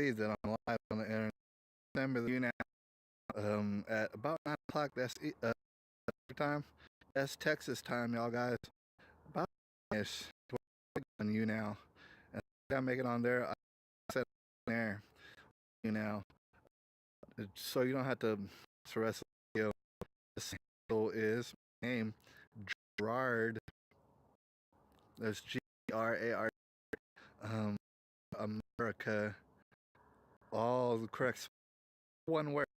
sees that I'm live on the internet. Remember you now at about 9 o'clock. That's time. That's Texas time, y'all guys. About ish on you now. And I gotta make it on there. I said on there, you now, so you don't have to the rest of the video. The handle is name Gerard. That's G-R-A-R. Um, America. All the correct one word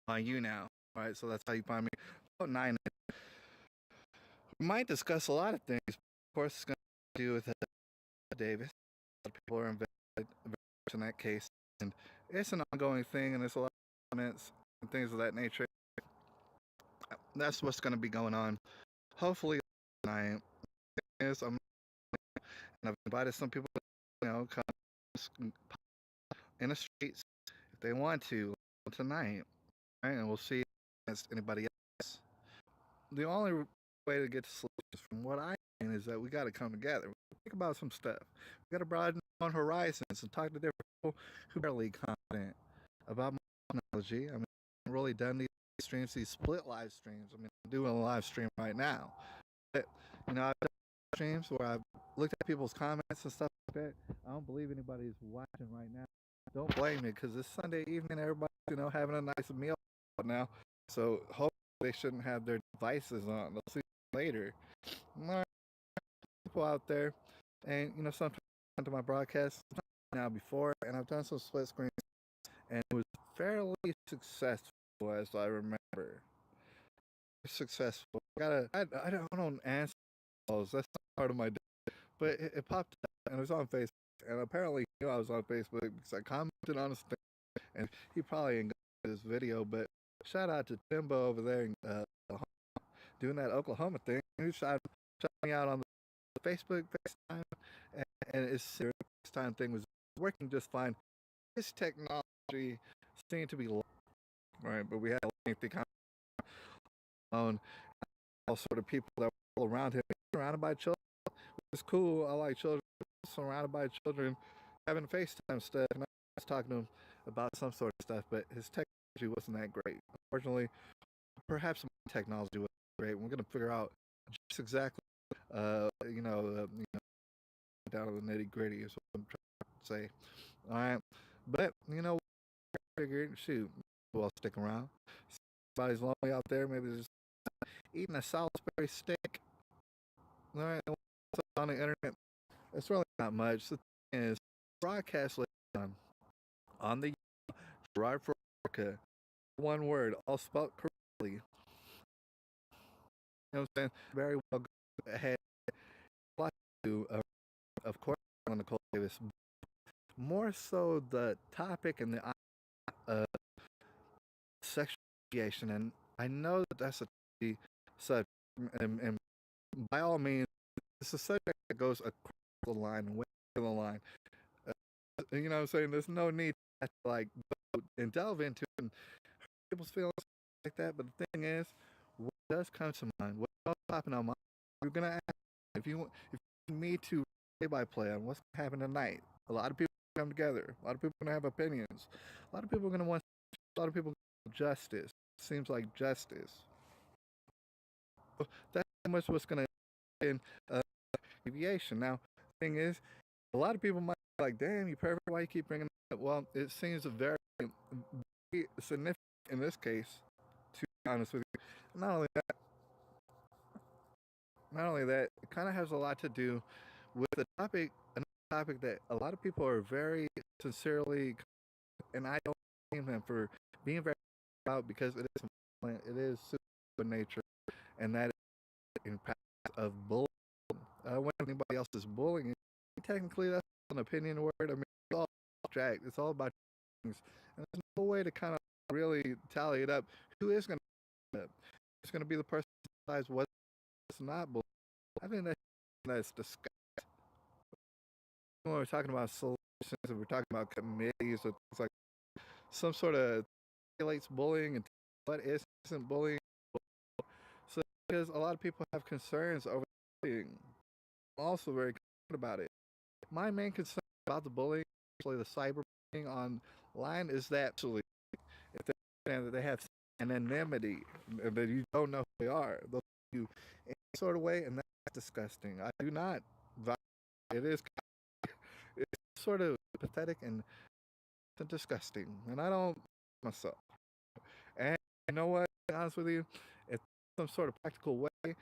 on you now. All right, so that's how you find me. About 9. We might discuss a lot of things. Of course, it's going to do with Davis. A lot of people are invested in that case, and it's an ongoing thing, and there's a lot of comments and things of that nature. That's what's going to be going on. Hopefully, tonight is and I've invited some people, come in the streets if they want to tonight, right? And we'll see against anybody else. The only way to get to solutions, from what I mean, is that we got to come together. Think about some stuff. We got to broaden our horizons and talk to different people who are really confident about technology. I mean, I've really done these streams, these split live streams. I mean, I'm doing a live stream right now. But, I've done streams where I've looked at people's comments and stuff like that. I don't believe anybody's watching right now. Don't blame me, because it's Sunday evening. Everybody's, having a nice meal now. So hopefully they shouldn't have their devices on. They'll see later. People out there, and sometimes I come to my broadcast now before, and I've done some split screens, and it was fairly successful, as I remember. Successful. I don't answer calls. That's not part of my day. But it popped up, and it was on Facebook, and apparently he knew I was on Facebook because I commented on his thing, and he probably ain't got this video, but shout out to Timbo over there in doing that Oklahoma thing. He shot me out on the Facebook FaceTime, and his FaceTime thing was working just fine. His technology seemed to be low, right, but we had a lengthy conversation on all sort of people that were all around him, surrounded by children. It's cool. I like children. Surrounded by children, having FaceTime stuff, and I was talking to him about some sort of stuff, but his technology wasn't that great. Unfortunately, perhaps my technology wasn't great. We're gonna figure out just exactly, down to the nitty gritty is what I'm trying to say. All right, but I figured, shoot, well, stick around. Somebody's lonely out there, maybe just eating a Salisbury steak. All right, on the internet. It's really not much. The thing is, broadcast on the Gerard for America, one word, all spelled correctly. You know what I'm saying? Very well go ahead. To, of course, Nicole Davis. More so the topic and the sexualization, and I know that that's a subject, and by all means, it's a subject that goes across the line and way to the line. You know what I'm saying? There's no need to go and delve into it and hurt people's feelings like that. But the thing is, what does come to mind? What's popping on mind? We're gonna ask if you want me to play-by-play on what's gonna happen tonight. A lot of people come together. A lot of people are gonna have opinions. A lot of people are gonna want. A lot of people want justice. Seems like justice. That's pretty much what's gonna in aviation. Now, the thing is, a lot of people might be like, "Damn, you perfect. Why you keep bringing it up?" Well, it seems very, very significant in this case. To be honest with you, not only that, it kind of has a lot to do with the topic, another topic that a lot of people are very sincerely, and I don't blame them for being very about, because it is violent, it is super nature, and that is the impact of bullying. When anybody else is bullying, technically that's an opinion word. I mean, it's all abstract. It's all about things, and there's no way to kind of really tally it up. Who is going to? It's going to be the person who decides what's not bullying. I think that's disgusting. When we're talking about solutions, and we're talking about committees or things like some sort of regulates bullying and what isn't bullying. So because a lot of people have concerns over bullying, I'm also very concerned about it. My main concern about the bullying is actually the cyber online is that actually, if they understand that they have anonymity, that you don't know who they are, they'll you in any sort of way, and that's disgusting. I do not. It is. It's sort of pathetic and disgusting, and I don't myself. And you know what? To be honest with you, if some sort of practical way to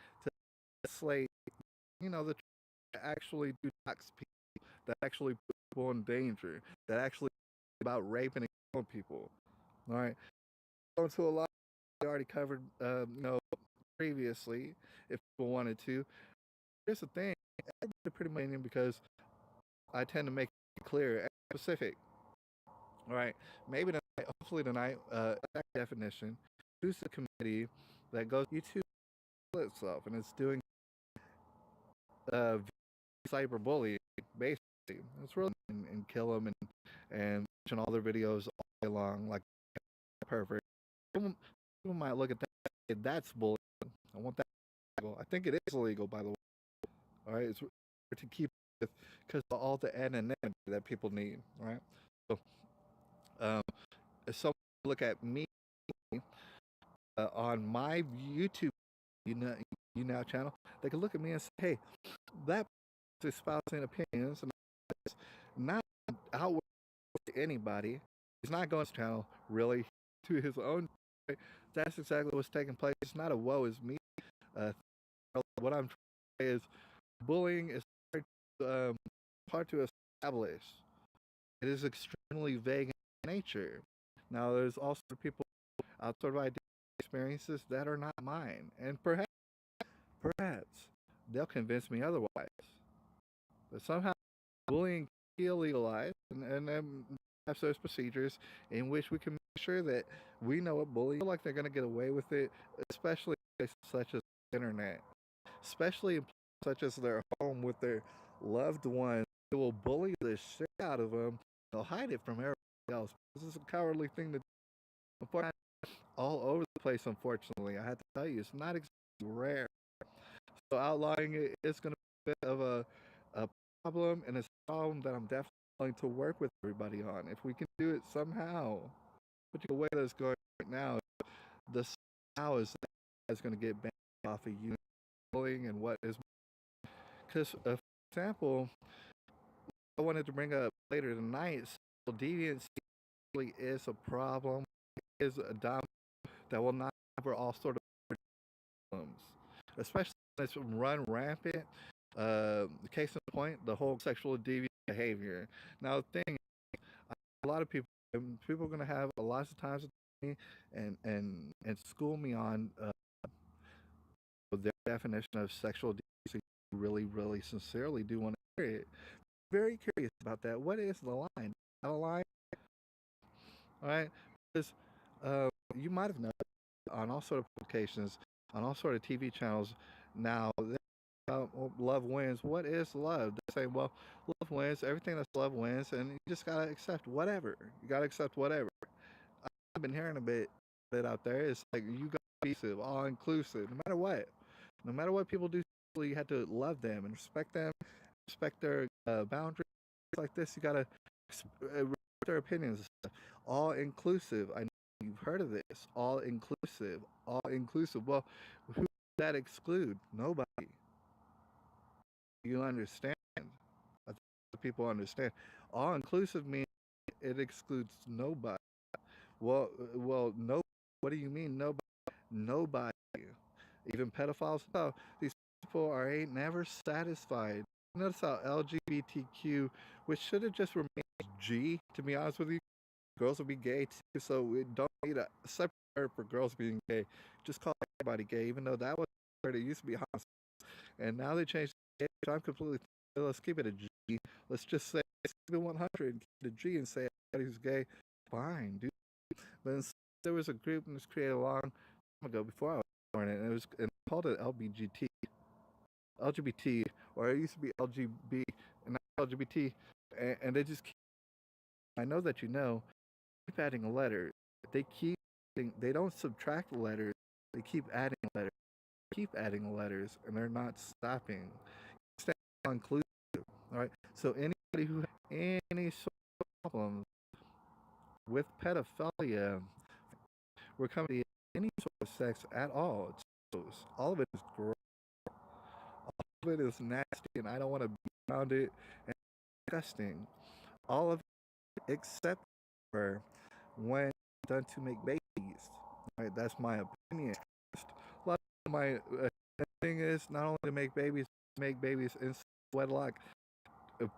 slay, the actually do tax people, that actually put people in danger, that actually about raping and killing people. All right, going to a lot we already covered, previously, if people wanted to. Here's the thing, everybody pretty much because I tend to make it clear and specific. All right, maybe tonight, hopefully tonight, that definition. Who's the committee that goes YouTube itself and it's doing uh, cyberbullying, basically. It's really and kill them and watching all their videos all day long like perfect. People, people might look at that and say, that's bullying. I want that illegal. I think it is illegal, by the way. All right, it's to keep with because of all the anonymity that people need. Right. So, um, if someone look at me on my YouTube, you now channel, they can look at me and say, "Hey, that is espousing opinions and it's not outward to anybody. He's not going to channel really to his own. Right? That's exactly what's taking place. It's not a woe is me. Uh, what I'm trying to say is bullying is hard to establish. It is extremely vague in nature. Now, there's also people outside of ideas experiences that are not mine, and perhaps they'll convince me otherwise. But somehow bullying can be illegalized, and then have those procedures in which we can make sure that we know what bullying. I feel like they're going to get away with it, especially in places such as the internet, especially in places such as their home with their loved ones. They will bully the shit out of them. They'll hide it from everybody else. This is a cowardly thing to do. Unfortunately, all over the place. Unfortunately, I have to tell you, it's not exactly rare. So outlawing it is going to be a bit of a problem, and it's a problem that I'm definitely going to work with everybody on. If we can do it somehow, but the way that's going right now, the somehow is going to get banned off of you bullying and what is because, for example, I wanted to bring up later tonight. Sexual deviance really is a problem. It is a dom that will not cover all sort of problems, especially when it's run rampant. Case in point, the whole sexual deviant behavior. Now, the thing, a lot of people are going to have a lot of times with me and school me on their definition of sexual deviance. Really, really sincerely do want to hear it. Very curious about that. What is the line? A line, all right? Because you might have noticed on all sort of publications, on all sort of TV channels now. Love wins. What is love? They say, well, love wins. Everything that's love wins, and you just gotta accept whatever. You gotta accept whatever. I've been hearing a bit out there. It's like you gotta be inclusive, all inclusive, no matter what. No matter what people do, you have to love them and respect them, respect their boundaries. Like this, you gotta respect their opinions. All inclusive. I know you've heard of this. All inclusive. All inclusive. Well, who does that exclude? Nobody. You understand? I think people understand. All inclusive means it excludes nobody. No. What do you mean nobody? Nobody. Even pedophiles. No, these people ain't never satisfied. Notice how LGBTQ, which should have just remained G. To be honest with you, girls will be gay too. So we don't need a separate word for girls being gay. Just call everybody gay, even though that was where it used to be hostile. And now they changed it. I'm completely. Let's keep it a G. Let's just say it's even 100. Keep it a G and say everybody who's gay. Fine, dude. But there was a group that was created a long time ago before I was born, and it was called it LGBT, or it used to be LGB, and now LGBT, and they just keep. I know that you know. Keep adding a letter. They don't subtract letters. They keep adding letters. Keep adding letters, and they're not stopping. Stay inclusive. All right. So anybody who has any sort of problems, with pedophilia, we're coming to any sort of sex at all. All of it is gross. All of it is nasty, and I don't want to be around it. And disgusting. All of it except for when done to make babies. Right? That's my opinion. A lot of my thing is not only to make babies in wedlock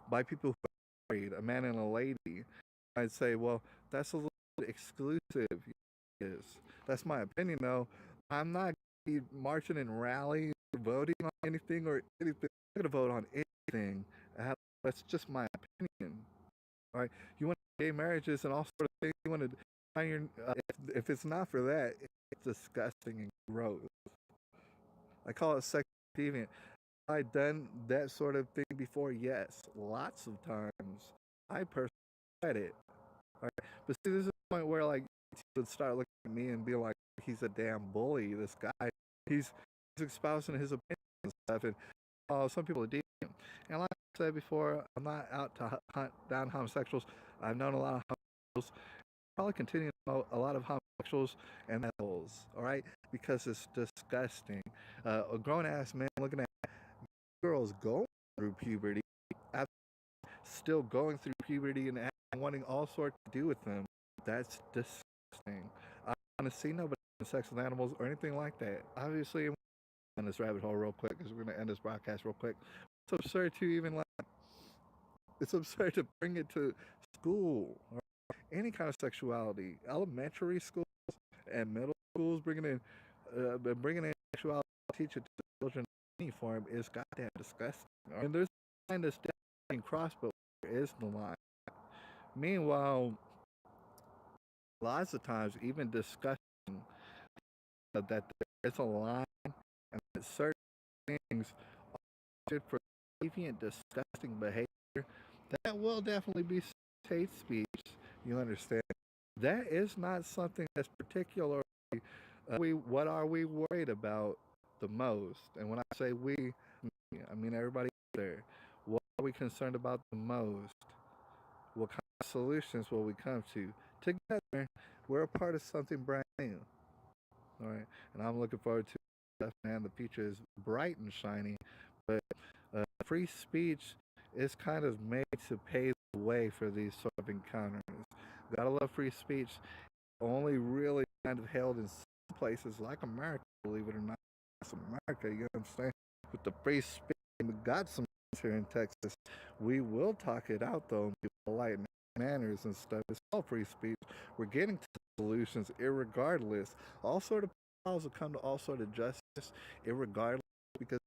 by people who are married, a man and a lady. I'd say, well, that's a little exclusive. Is that's my opinion, though. I'm not marching and rallying, voting on anything or anything. I'm gonna vote on anything. That's just my opinion. All right, you want gay marriages and all sort of things. You want to find your if it's not for that, it's disgusting and gross. I call it sex deviant. I done that sort of thing before? Yes, lots of times. I personally read it. Right? But see, this is the point where like would start looking at me and be like, he's a damn bully. This guy, he's espousing his opinions and stuff, and some people are deep. And like I said before, I'm not out to hunt down homosexuals. I've known a lot of homosexuals. Probably continue to know a lot of homosexuals and assholes. All right, because it's disgusting. A grown ass man looking at girls going through puberty, still going through puberty and wanting all sorts to do with them. That's disgusting. I don't want to see nobody having sex with animals or anything like that. Obviously, I'm on this rabbit hole real quick because we're going to end this broadcast real quick. It's absurd to even like. It's absurd to bring it to school or any kind of sexuality. Elementary schools and middle schools bringing in sexuality, teach it to children in any form is goddamn disgusting. And there's a line that's definitely crossed, but where is the line? Meanwhile, lots of times, even discussing that there is a line and that certain things are for deviant, disgusting behavior, that will definitely be hate speech. You understand? That is not something that's particularly. What are we worried about the most? And when I say we, I mean everybody there. What are we concerned about the most? What kind of solutions will we come to? Together, we're a part of something brand new. All right, and I'm looking forward to stuff, man. The future is bright and shiny, but free speech is kind of made to pave the way for these sort of encounters. Gotta love free speech. Only really kind of held in some places like America, believe it or not. It's America, you know what I'm saying? With the free speech, we got some here in Texas. We will talk it out though, and be polite and manners and stuff. It's all free speech. We're getting to solutions irregardless. All sort of laws will come to all sort of justice irregardless because